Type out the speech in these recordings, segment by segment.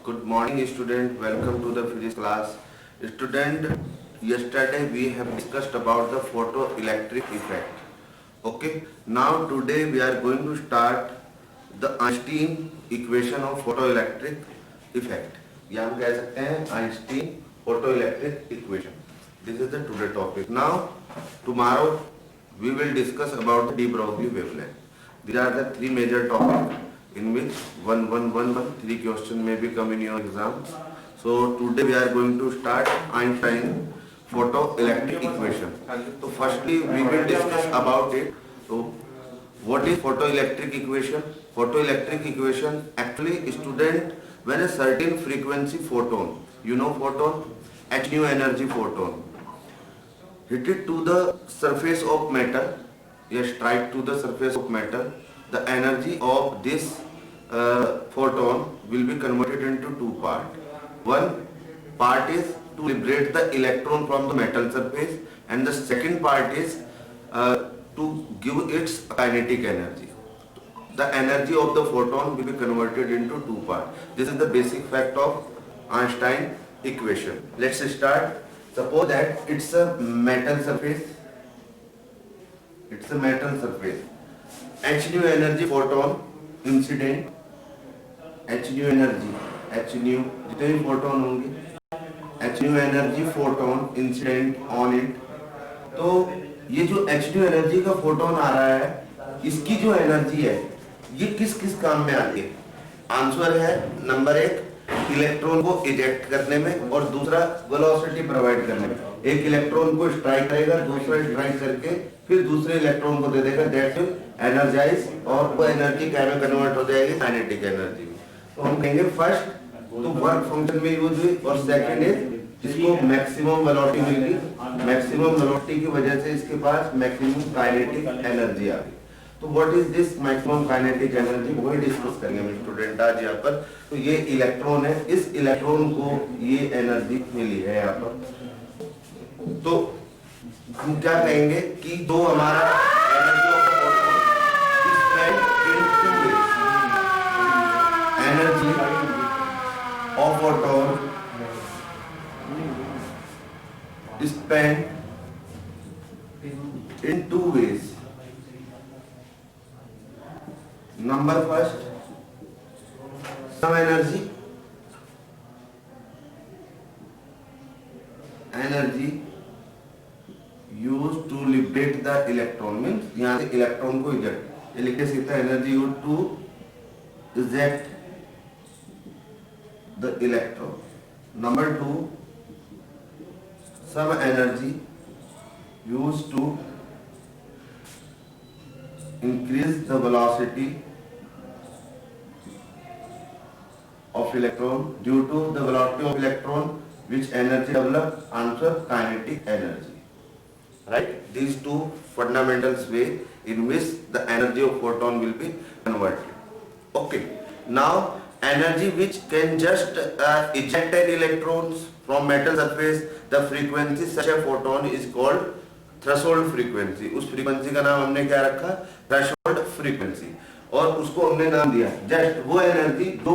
Good morning, student. Welcome to the physics class. Student, yesterday we have discussed about the photoelectric effect. Okay. Now today we are going to start the Einstein equation of photoelectric effect. या हम कह सकते हैं Einstein photoelectric equation. This is the today topic. Now tomorrow we will discuss about the de Broglie wavelength. These are the three major topics in which 3 question may be come in your exam. So today we are going to start Einstein photoelectric equation. So firstly we will discuss about it. So what is photoelectric equation? Photoelectric equation actually student, when a certain frequency photon, you know photon, h nu energy photon, hit it to the surface of matter, strike to the surface of matter, the energy of this photon will be converted into two parts. One part is to liberate the electron from the metal surface, and the second part is to give its kinetic energy. The energy of the photon will be converted into two parts. This is the basic fact of Einstein equation. Let's start. Suppose that it's a metal surface. It's a metal surface. H nu energy photon incident. H nu energy. H nu जितने भी photon होंगे. H nu energy photon incident on it. तो ये जो H nu energy का photon आ रहा है, इसकी जो energy है, ये किस किस काम में आती है? आंसर है नंबर 1 इलेक्ट्रॉन को इजेक्ट करने में और दूसरा वेलोसिटी प्रोवाइड करने में. एक इलेक्ट्रॉन को स्ट्राइक करेगा, दूसरा स्ट्राइक करके फिर दूसरे इलेक्ट्रॉन को दे देगा, दैट विल एनर्जाइज, और वो एनर्जी क्या में कन्वर्ट हो जाएगी? काइनेटिक एनर्जी में. तो हम कहेंगे फर्स्ट तो वर्क फंक्शन में यूज हुई, और सेकंड इज इसको मैक्सिमम वेलोसिटी मिल गई. मैक्सिमम वेलोसिटी की वजह से इसके पास मैक्सिमम काइनेटिक एनर्जी आ गई. तो what is this maximum kinetic energy, वो डिस्कस करेंगे हम स्टूडेंट आज यहाँ पर. तो ये इलेक्ट्रॉन है, इस इलेक्ट्रॉन को ये एनर्जी मिली है यहाँ पर. तो हम क्या कहेंगे कि दो हमारा energy of photon spend in two ways. Energy of photon spend in two ways. Number first, some energy used to liberate the electron, means यहाँ से इलेक्ट्रॉन को इजेक्ट, ये लिखे सीधा energy use to eject the electron. Number 2, some energy used to increase the velocity of electron. Due to the velocity of electron, which energy develop? Answer kinetic energy. Right? These two fundamentals way in which the energy of photon will be converted. Okay. Now energy which can just eject an electrons from metal surface, the frequency such a photon is called threshold frequency. उस frequency का नाम हमने क्या रखा? Threshold frequency. और उसको हमने नाम दिया जस्ट वो एनर्जी जो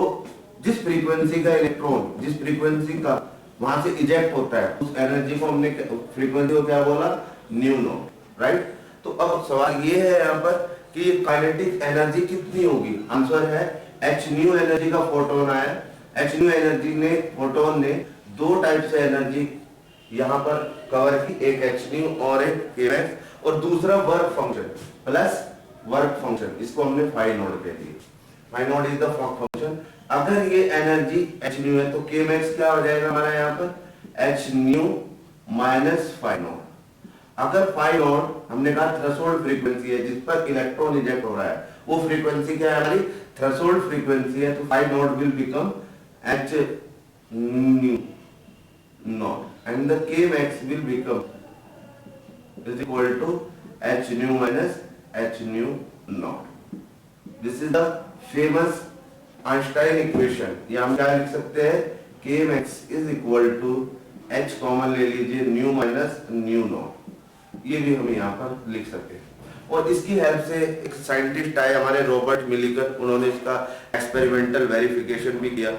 जिस फ्रीक्वेंसी का इलेक्ट्रॉन जिस फ्रीक्वेंसी का वहां से इजेक्ट होता है, उस एनर्जी को हमने फ्रीक्वेंसी को क्या बोला? New not. राइट? तो अब सवाल ये है यहाँ पर कि काइनेटिक एनर्जी कितनी होगी? आंसर है एच न्यू एनर्जी का फोटोन आया. एच न्यू एनर्जी ने फोटोन ने दो टाइप से एनर्जी यहाँ पर कवर की, एक एच न्यू और एक केमैक्स, और दूसरा work function plus work function, इसको हमने फाई नोड कह दिया. Phi naught is the function. अगर ये एनर्जी एच न्यू है तो केमैक्स क्या हो जाएगा हमारा यहाँ पर? H nu minus phi naught. अगर फाई नोड हमने कहा थ्रेशोल्ड फ्रीक्वेंसी है जिस पर इलेक्ट्रॉन इजेक्ट हो रहा है, वो फ्रीक्वेंसी क्या है हमारी? थ्रेशोल्ड फ्रीक्वेंसी है. तो phi naught will become H nu naught, and the kmax will become is equal to h nu minus h nu naught. This is the famous Einstein equation. ये हम क्या लिख सकते हैं? kmax is equal to h common ले लीजिए, nu minus nu naught. ये भी हम यहाँ पर लिख सकते हैं. और इसकी हेल्प से एक साइंटिस्ट आए हमारे रॉबर्ट मिलिगन, उन्होंने इसका एक्सपेरिमेंटल वेरिफिकेशन भी किया.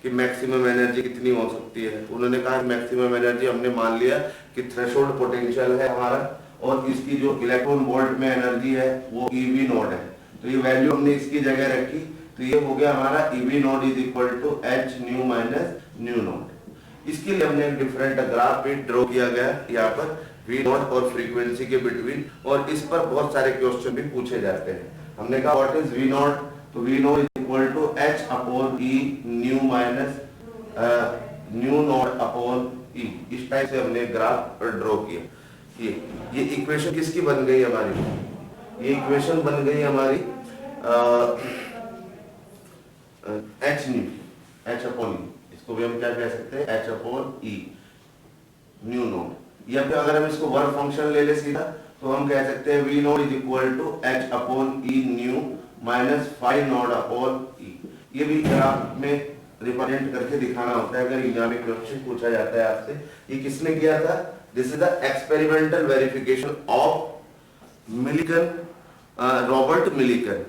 कि मैक्सिमम एनर्जी कितनी हो सकती है। उन्होंने कहा मैक्सिमम एनर्जी हमने मान लिया कि थ्रेशोल्ड पोटेंशियल है हमारा, और इसकी जो इलेक्ट्रॉन वोल्ट में एनर्जी है वो ईवी नॉट है, तो ये वैल्यू हमने इसकी जगह रखी, तो ये हो गया हमारा EV naught is equal to H nu minus nu naught. इसके लिए हमने एक डिफरेंट ग्राफ भी ड्रॉ किया गया यहाँ पर वी नॉट और फ्रीक्वेंसी के बिटवीन, और इस पर बहुत सारे क्वेश्चन भी पूछे जाते हैं। हमने कहा व्हाट इज वी नॉट, तो V naught is equal to h upon e nu minus nu naught upon e. इस टाइप से हमने ग्राफ ड्रॉ किया। ये इक्वेशन किसकी बन गई हमारी, ये इक्वेशन बन गई हमारी एच न्यू, एच अपॉन ई, इसको भी हम क्या कह सकते हैं H upon e new not. या फिर अगर हम इसको वर्क फंक्शन ले ले सीधा, तो हम कह सकते हैं V naught is equal to h upon e nu minus five naught upon e. ये भी ग्राफ में रिप्रेजेंट करके दिखाना होता है अगर एग्जाम में क्वेश्चन पूछा जाता है आपसे। ये किसने किया था, this is the experimental verification of Millikan, Robert Millikan.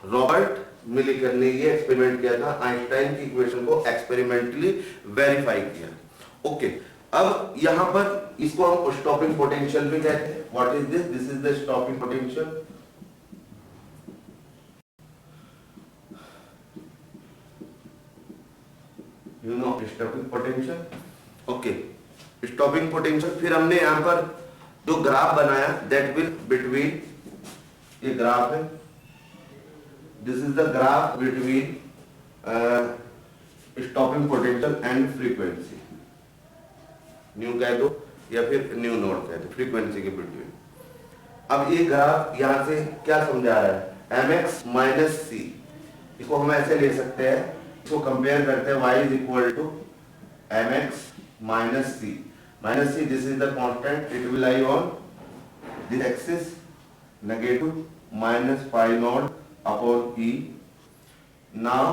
Robert Millikan ने ये एक्सपेरिमेंट किया था, आइंस्टाइन की इक्वेशन को एक्सपेरिमेंटली वेरीफाई किया। ओके, अब यहां पर इसको हम स्टॉपिंग पोटेंशियल भी कहते हैं। What is this, this is the stopping potential. You know stopping potential. Okay, stopping potential. फिर हमने यहां पर जो ग्राफ बनाया दैट विल बिटवीन, ये ग्राफ है, this is the graph between stopping potential and frequency. New कह दो या फिर न्यू नॉट कह दो, फ्रीक्वेंसी के बिटवीन। अब ये ग्राफ यहां से क्या समझा रहा है, mx माइनस सी, इसको हम ऐसे ले सकते हैं, इसको कंपेयर करते हैं y is equal to mx minus C. Minus C, this is the constant, it will lie on this axis, negative minus five naught upon e. Now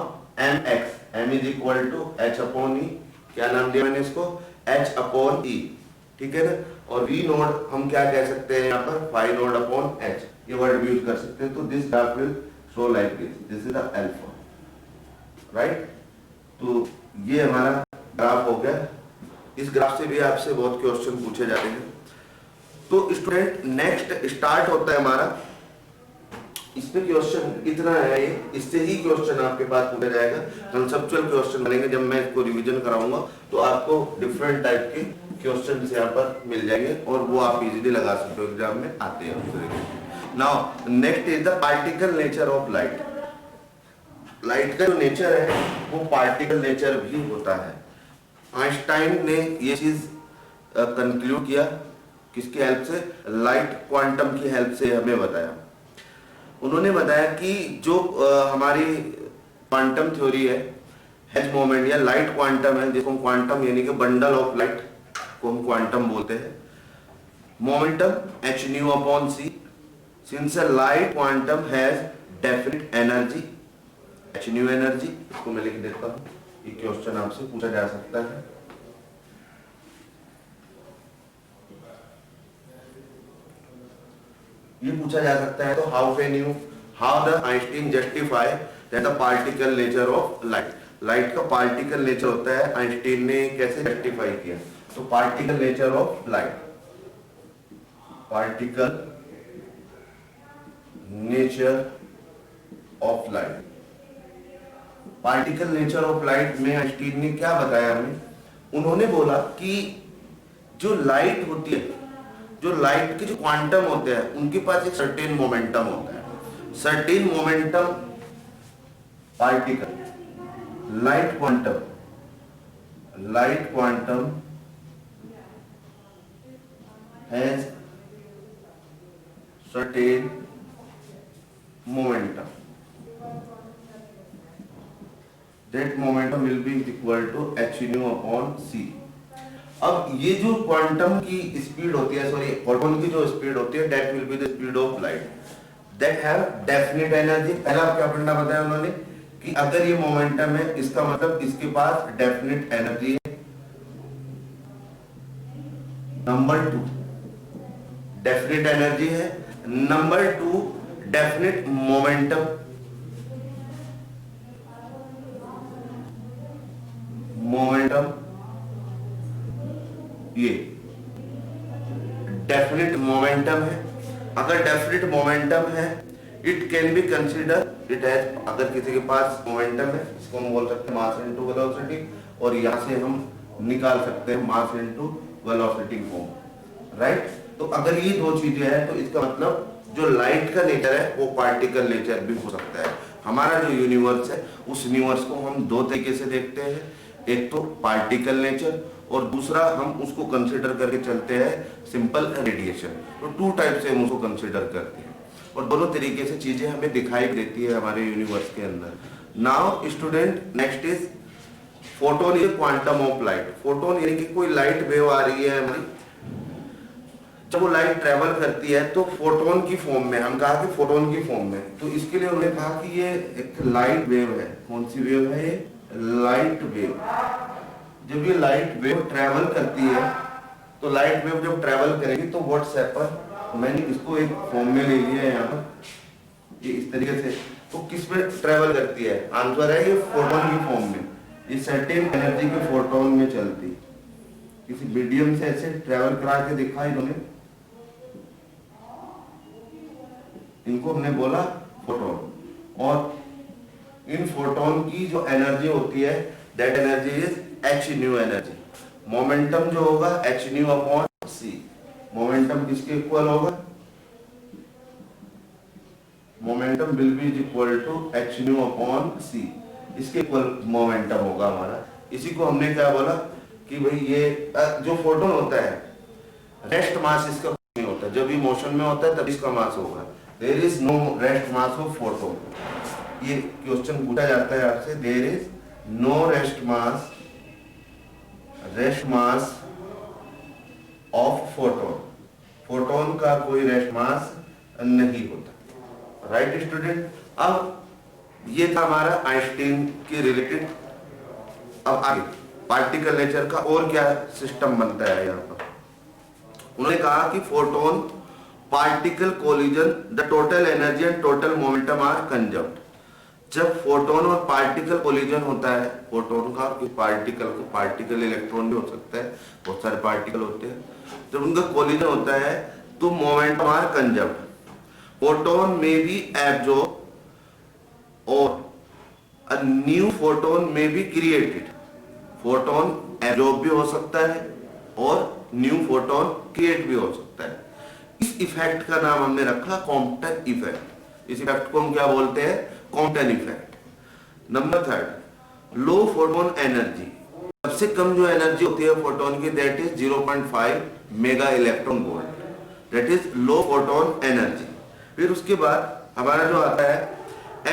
mx, m is equal to h upon e, क्या नाम दिया मैंने इसको, h upon ई, ठीक है ना। और v not हम क्या कह सकते हैं यहाँ पर, फाइव नॉट अपॉन h, ये वर्ड यूज कर सकते हैं। तो this graph will show like this, this is the alpha, right. तो ये हमारा ग्राफ हो गया। इस ग्राफ से भी आपसे बहुत क्वेश्चन पूछे जाते हैं। तो स्टूडेंट नेक्स्ट स्टार्ट होता है हमारा, इसमें क्वेश्चन इतना है, इससे ही क्वेश्चन आपके पास पूछा जाएगा। कंसेप्चुअल क्वेश्चन बनेंगे, जब मैं इसको रिवीजन कराऊंगा तो आपको डिफरेंट टाइप के क्वेश्चन यहाँ पर मिल जाएंगे और वो आप इजीली लगा सकते हो, एग्जाम में आते हैं। Now next is the particle nature of light. Light का जो नेचर है वो पार्टिकल नेचर भी होता है। आइंस्टाइन ने ये चीज कंक्लूड किया, किसकी हेल्प से, लाइट क्वांटम की हेल्प से हमें बताया। उन्होंने बताया कि जो हमारी क्वांटम थ्योरी है मोमेंट या लाइट क्वांटम है, जिसको क्वांटम यानी कि बंडल ऑफ लाइट को हम क्वांटम बोलते हैं। Momentum h new upon c, since a light quantum has definite energy, h new energy. इसको मैं लिख देता हूँ, ये क्वेश्चन आपसे पूछा जा सकता है। ये पूछा जा सकता है, तो how can you, how the Einstein justify that the particle nature of light. Light का पार्टिकल नेचर होता है, आइंस्टीन ने कैसे जस्टिफाई किया। तो particle nature of light, particle nature of light, particle nature of light में आइंस्टीन ने क्या बताया हमें। उन्होंने बोला कि जो लाइट होती है, जो लाइट के जो क्वांटम होते हैं उनके पास एक सर्टेन मोमेंटम होता है। Certain momentum particle, light quantum has certain momentum, that momentum will be equal to h nu upon c। अब ये जो क्वांटम की स्पीड होती है, सॉरी फोटोन की जो स्पीड होती है, that will be the speed of light that have definite energy। पहला क्या पढ़ना बताया उन्होंने कि अगर ये मोमेंटम है, इसका मतलब इसके पास डेफिनेट एनर्जी है। नंबर 2 डेफिनेट एनर्जी है, नंबर 2 डेफिनेट मोमेंटम। मोमेंटम, ये डेफिनेट मोमेंटम है। अगर डेफिनेट मोमेंटम है, it can be consider it as, अगर किसी के पास मोमेंटम है, इसको हम बोल सकते हैं मास इनटू वेलोसिटी, और यहां से हम निकाल सकते हैं mass into velocity form, right. तो अगर ये दो चीजें हैं तो इसका मतलब जो लाइट का नेचर है वो पार्टिकल नेचर भी हो सकता है। हमारा जो यूनिवर्स है उस यूनिवर्स को हम दो तरीके से देखते हैं, एक तो पार्टिकल नेचर और दूसरा हम उसको कंसिडर करके चलते हैं सिंपल रेडिएशन। तो टू टाइप से हम उसको कंसिडर करते हैं और दोनों तरीके से चीजें हमें दिखाई देती है हमारे यूनिवर्स के अंदर। Now student, next is photon is quantum of light. Photon यानी कि कोई लाइट वेव आ रही है हमारी, जब वो लाइट ट्रेवल करती है तो फोटोन की फॉर्म में, हम कहा कि फोटोन की फॉर्म में, तो इसके लिए उन्होंने कहा कि ये एक लाइट वेव है। कौन सी वेव है ये? Light wave. जब ये लाइट वेव ट्रेवल करती है तो लाइट वेव जब ट्रेवल करेगी तो व्हाट्स हैपन, मैंने इसको एक फॉर्म में ले लिया है यहाँ पर, ये इस तरीके से, तो किस में ट्रेवल करती है? आंसर है ये फोटोन की फॉर्म में। ये सर्टेन एनर्जी के फोटोन में चलती, किसी मीडियम से ऐसे ट्रेवल करा के दिखा इन्होंने, इनको हमने बोला फोटोन। और इन फोटोन की जो एनर्जी होती है that energy is h nu energy. Momentum जो होगा h nu upon c. Momentum किसके इक्वल होगा? Momentum will be equal to H nu upon c, इसके इक्वल मोमेंटम होगा हमारा। इसी को हमने क्या बोला कि भाई ये जो फोटोन होता है रेस्ट मास इसका नहीं होता, जब ये मोशन में होता है तब इसका मास होगा। There is no rest mass of photon। ये क्वेश्चन पूछा जाता है आपसे, there is no rest mass of photon। Photon का कोई रेस्ट मास नहीं होता, राइट स्टूडेंट। अब ये था हमारा आइंस्टीन के रिलेटेड। अब आगे पार्टिकल नेचर का और क्या सिस्टम बनता है यहाँ पर। उन्होंने कहा कि photon particle collision the total energy and total momentum are conserved. जब फोटोन और पार्टिकल कोलिजन होता है, फोटोन का पार्टिकल इलेक्ट्रॉन भी हो सकता है, बहुत सारे पार्टिकल होते हैं, जब उनका कोलिजन होता है तो मोमेंटम आर कंजर्व्ड। फोटोन में बी एब्जॉर्ब और अ न्यू फोटोन में बी क्रिएटेड। फोटोन एब्जॉर्ब भी हो सकता है और न्यू फोटोन क्रिएट भी हो सकता है। इस इफेक्ट का नाम हमने रखा कॉम्पटन इफेक्ट। इस इफेक्ट को हम क्या बोलते हैं? Compton effect. नंबर थर्ड, लो फोटोन एनर्जी। सबसे कम जो एनर्जी होती है फोटोन की that is 0.5 mega electron volt, that is low photon energy. फिर उसके बाद हमारा जो आता है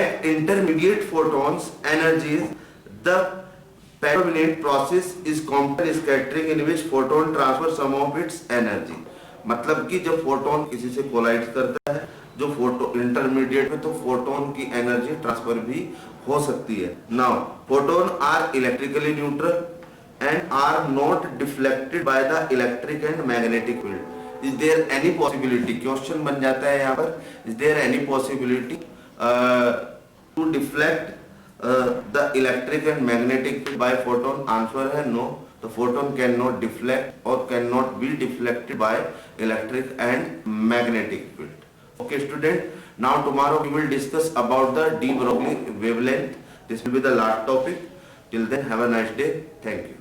eight intermediate photons energy the predominant process is Compton scattering in which photon transfer some of its energy। मतलब कि जब फोटोन किसी से कोलाइड करता है, जो फोटो इंटरमीडिएट में, तो फोटोन की एनर्जी ट्रांसफर भी हो सकती है। Now photon are electrically neutral and are not deflected by the electric and magnetic field. Is there any possibility, question बन जाता है यहाँ पर, is there any possibility to deflect the electric and magnetic field by photon? Answer है no, the photon cannot deflect or cannot be deflected by electric and magnetic field। Okay student, now tomorrow we will discuss about the de Broglie wavelength। This will be the last topic. Till then have a nice day. Thank you।